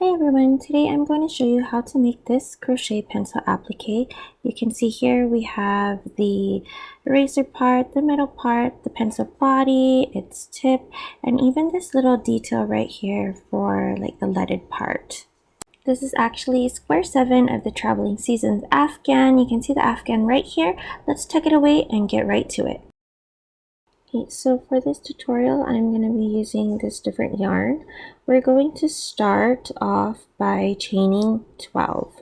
Hi everyone, today I'm going to show you how to make this crochet pencil applique. You can see here we have the eraser part, the middle part, the pencil body, its tip, and even this little detail right here for like the leaded part. This is actually square 7 of the Travelling Seasons Afghan. You can see the Afghan right here. Let's tuck it away and get right to it. Okay, so for this tutorial, I'm going to be using this different yarn. We're going to start off by chaining 12.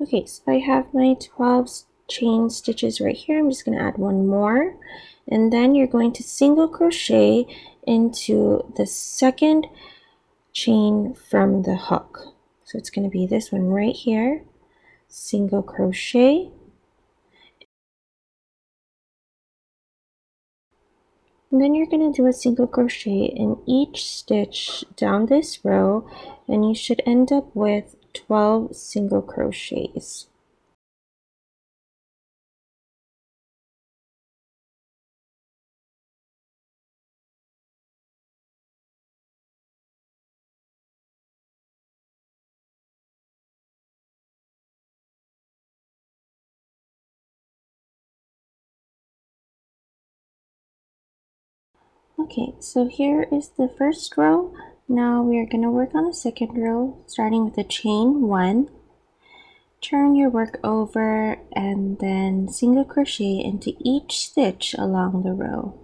Okay, so I have my 12 chain stitches right here. I'm just going to add one more, and then you're going to single crochet into the second chain from the hook. So it's going to be this one right here, single crochet, and then you're going to do a single crochet in each stitch down this row, and you should end up with 12 single crochets. Okay, so here is the first row. Now we are going to work on the second row, starting with a chain 1. Turn your work over and then single crochet into each stitch along the row.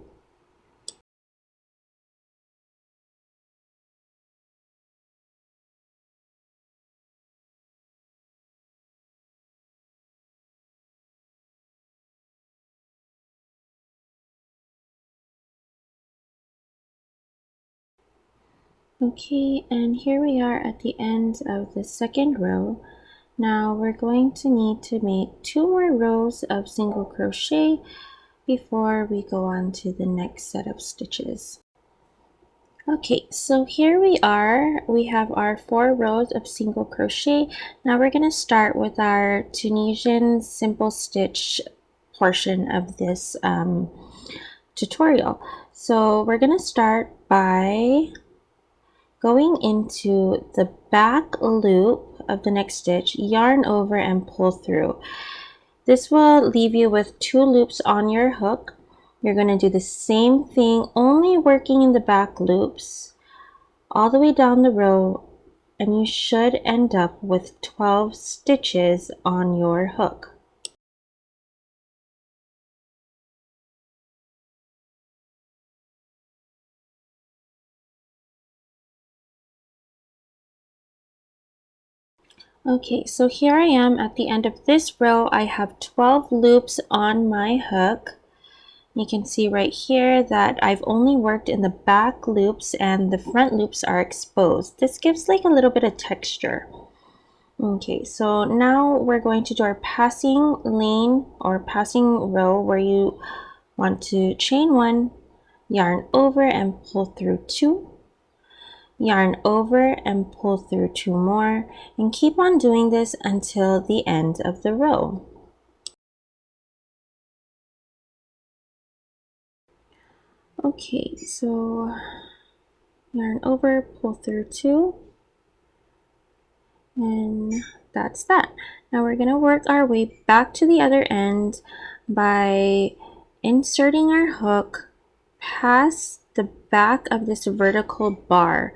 Okay, and here we are at the end of the second row. Now we're going to need to make 2 more rows of single crochet before we go on to the next set of stitches. Okay, so here we are. We have our 4 rows of single crochet. Now we're going to start with our Tunisian simple stitch portion of this tutorial. So we're going to start by going into the back loop of the next stitch, yarn over and pull through. This will leave you with 2 loops on your hook. You're going to do the same thing, only working in the back loops all the way down the row, and you should end up with 12 stitches on your hook. Okay, so here I am at the end of this row. I have 12 loops on my hook. You can see right here that I've only worked in the back loops and the front loops are exposed. This gives like a little bit of texture. Okay, so now we're going to do our passing lane or passing row where you want to chain 1, yarn over and pull through 2, yarn over and pull through 2 more, and keep on doing this until the end of the row. Okay, so yarn over, pull through 2, and that's that. Now we're going to work our way back to the other end by inserting our hook past the back of this vertical bar,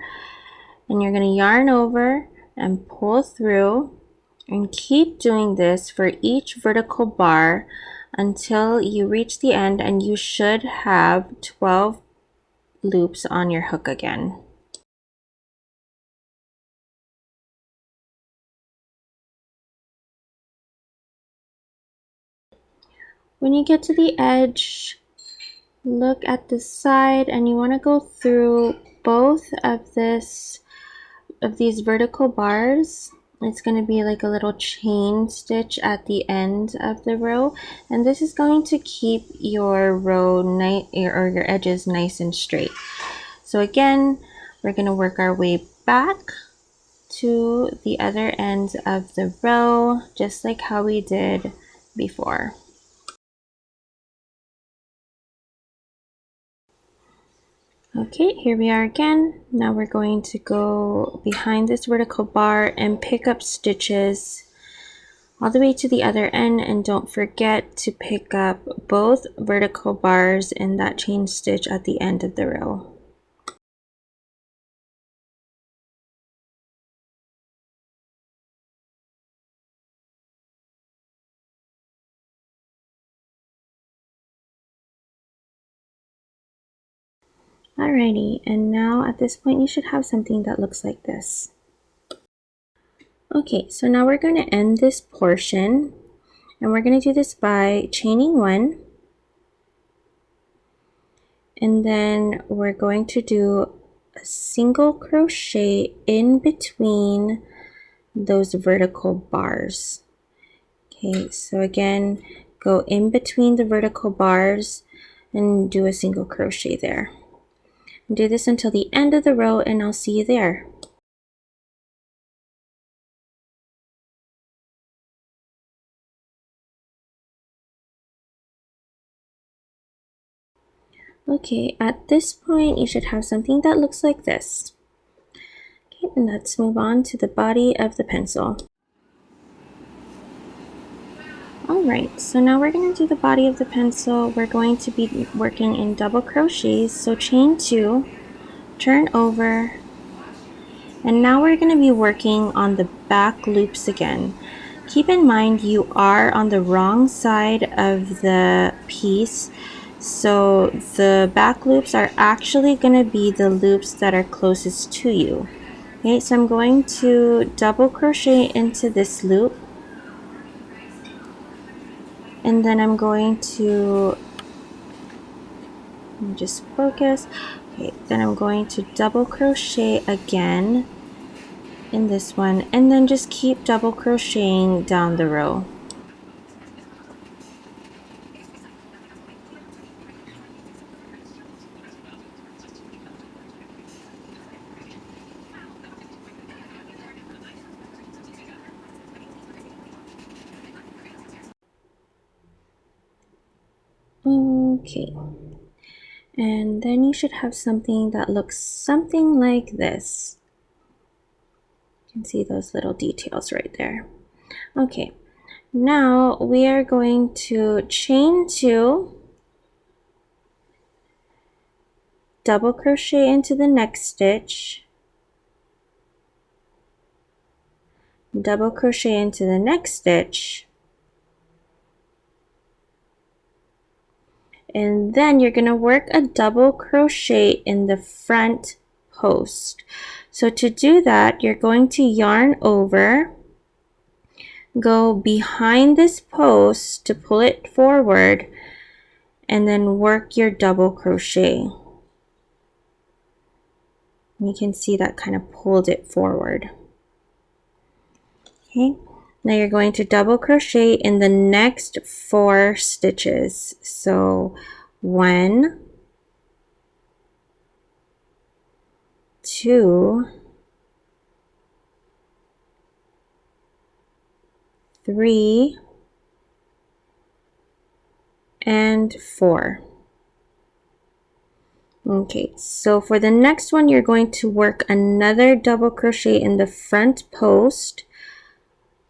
and you're going to yarn over and pull through and keep doing this for each vertical bar until you reach the end, and you should have 12 loops on your hook again. When you get to the edge, look at the side, and you want to go through both of these vertical bars. It's going to be like a little chain stitch at the end of the row, and this is going to keep your row or your edges nice and straight. So again, We're going to work our way back to the other end of the row, just like how we did before. Okay, here we are again. Now we're going to go behind this vertical bar and pick up stitches all the way to the other end, and don't forget to pick up both vertical bars in that chain stitch at the end of the row. Alrighty, and now at this point you should have something that looks like this. Okay, so now we're going to end this portion, and we're going to do this by chaining one, and then we're going to do a single crochet in between those vertical bars. Okay, so again, go in between the vertical bars and do a single crochet there. Do this until the end of the row, and I'll see you there. Okay, at this point you should have something that looks like this. Okay, and let's move on to the body of the pencil. Alright, so now we're going to do the body of the pencil. We're going to be working in double crochets, so chain 2, turn over, and now we're going to be working on the back loops again. Keep in mind you are on the wrong side of the piece, so the back loops are actually going to be the loops that are closest to you. Okay, so I'm going to double crochet into this loop, and then I'm going to just focus. Okay, then I'm going to double crochet again in this one, and then just keep double crocheting down the row. Okay, and then you should have something that looks something like this. You can see those little details right there. Okay, now we are going to chain 2, double crochet into the next stitch, double crochet into the next stitch, and then you're going to work a double crochet in the front post. So to do that, you're going to yarn over, go behind this post to pull it forward, and then work your double crochet. You can see that kind of pulled it forward. Okay, now you're going to double crochet in the next 4 stitches. So 1, 2, 3, and 4. Okay, so for the next one you're going to work another double crochet in the front post,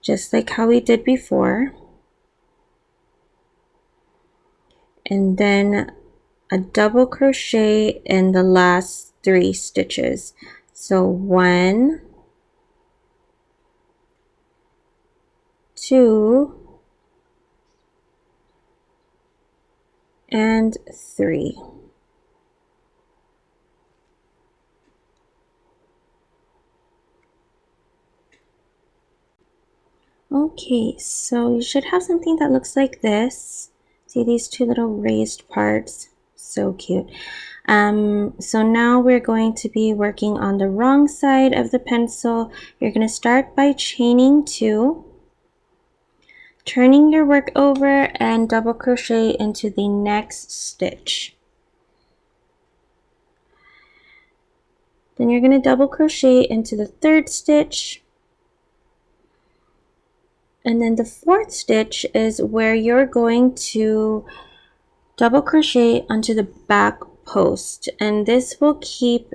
just like how we did before, and then a double crochet in the last 3 stitches. So 1, 2, and 3. Okay, so you should have something that looks like this. See these 2 little raised parts? So cute. So now we're going to be working on the wrong side of the pencil. You're going to start by chaining 2, turning your work over, and double crochet into the next stitch. Then you're going to double crochet into the 3rd stitch. And then the 4th stitch is where you're going to double crochet onto the back post, and this will keep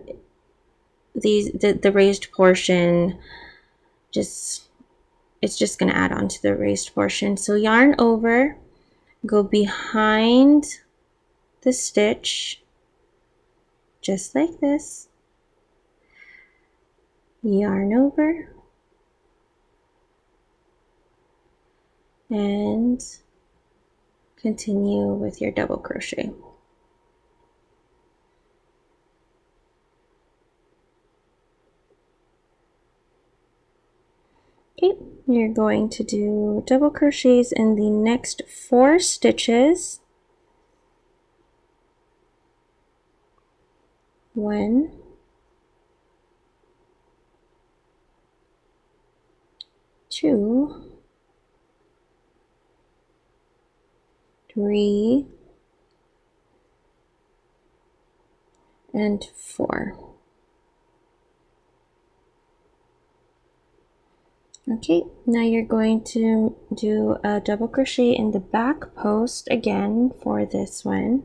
the raised portion it's just going to add on to the raised portion. So yarn over, go behind the stitch just like this, yarn over, and continue with your double crochet. Okay, you're going to do double crochets in the next 4 stitches. 1, 2, 3, and 4. Okay, now you're going to do a double crochet in the back post again for this one,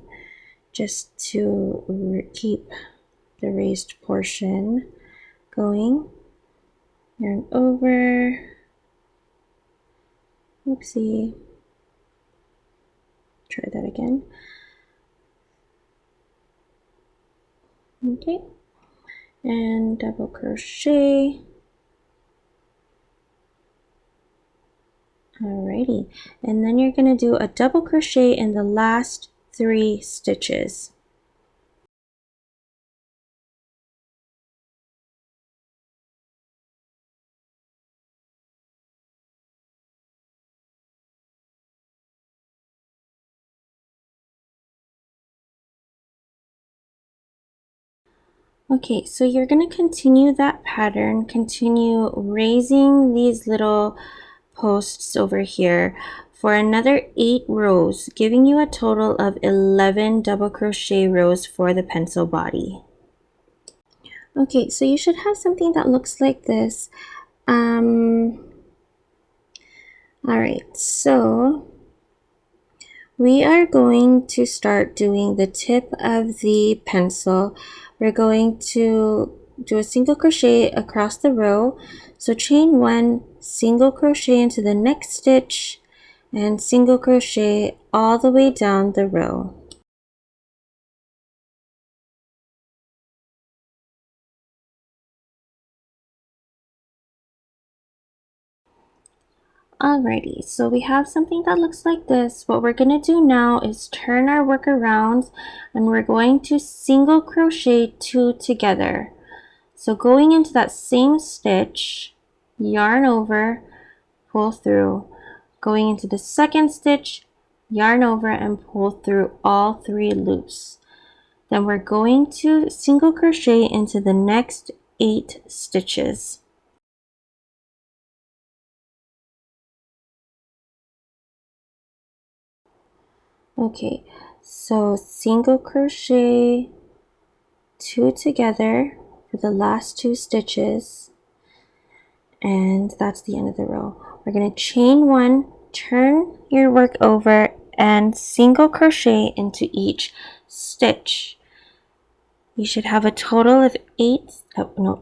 just to keep the raised portion going. Yarn over, oopsie, try that again. Okay, and double crochet. Alrighty, and then you're going to do a double crochet in the last 3 stitches. Okay, so you're going to continue that pattern, continue raising these little posts over here for another 8 rows, giving you a total of 11 double crochet rows for the pencil body. Okay, so you should have something that looks like this. Alright, so we are going to start doing the tip of the pencil. We're going to do a single crochet across the row. So chain 1, single crochet into the next stitch, and single crochet all the way down the row. Alrighty, so we have something that looks like this. What we're going to do now is turn our work around, and we're going to single crochet 2 together. So going into that same stitch, yarn over, pull through. Going into the 2nd stitch, yarn over and pull through all 3 loops. Then we're going to single crochet into the next 8 stitches. Okay, so single crochet 2 together for the last 2 stitches, and that's the end of the row. We're going to chain 1, turn your work over, and single crochet into each stitch. You should have a total of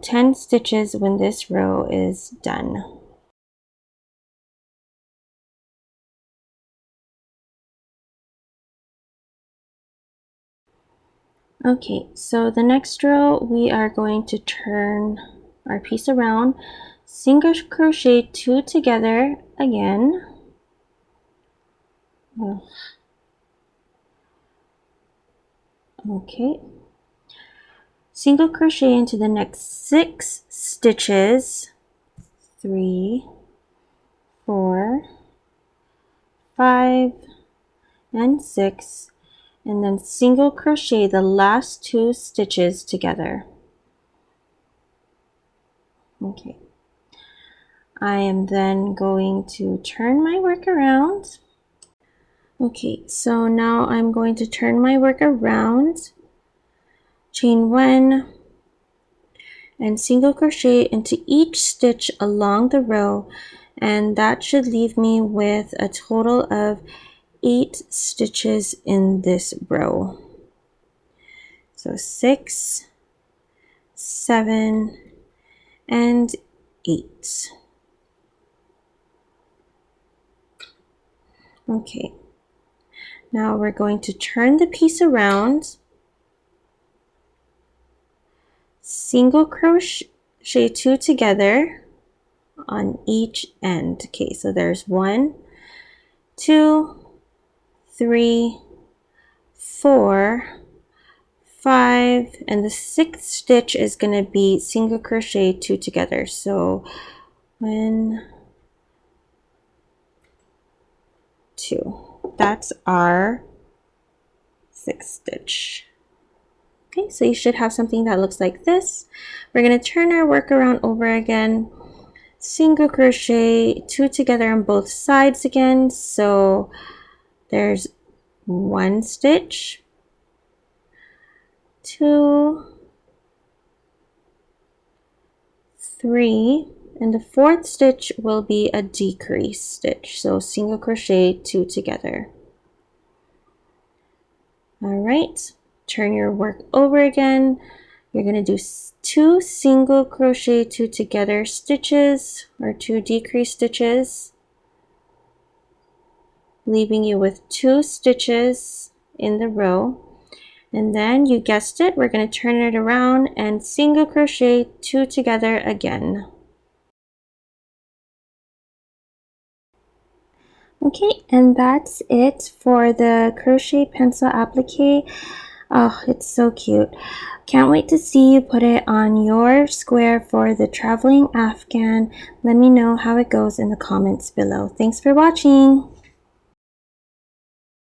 10 stitches when this row is done. Okay, so the next row we are going to turn our piece around, single crochet 2 together again. Okay, single crochet into the next 6 stitches, 3, 4, 5, and 6, and then single crochet the last 2 stitches together. Okay, I am then going to turn my work around. Okay, so now I'm going to turn my work around, chain 1, and single crochet into each stitch along the row, and that should leave me with a total of 8 stitches in this row. So 6, 7, and 8. Okay, now we're going to turn the piece around, single crochet 2 together on each end. Okay, so there's 1, 2, 3, 4, 5, and the 6th stitch is going to be single crochet 2 together. So 1, 2. That's our 6th stitch. Okay, so you should have something that looks like this. We're going to turn our work around over again, single crochet 2 together on both sides again. So there's 1 stitch, 2, 3, and the 4th stitch will be a decrease stitch. So single crochet 2 together. All right, turn your work over again. You're going to do 2 single crochet 2 together stitches, or 2 decrease stitches, leaving you with 2 stitches in the row. And then you guessed it, we're going to turn it around and single crochet 2 together again. Okay, and that's it for the crochet pencil applique. Oh, it's so cute. Can't wait to see you put it on your square for the Traveling Afghan. Let me know how it goes in the comments below. Thanks for watching.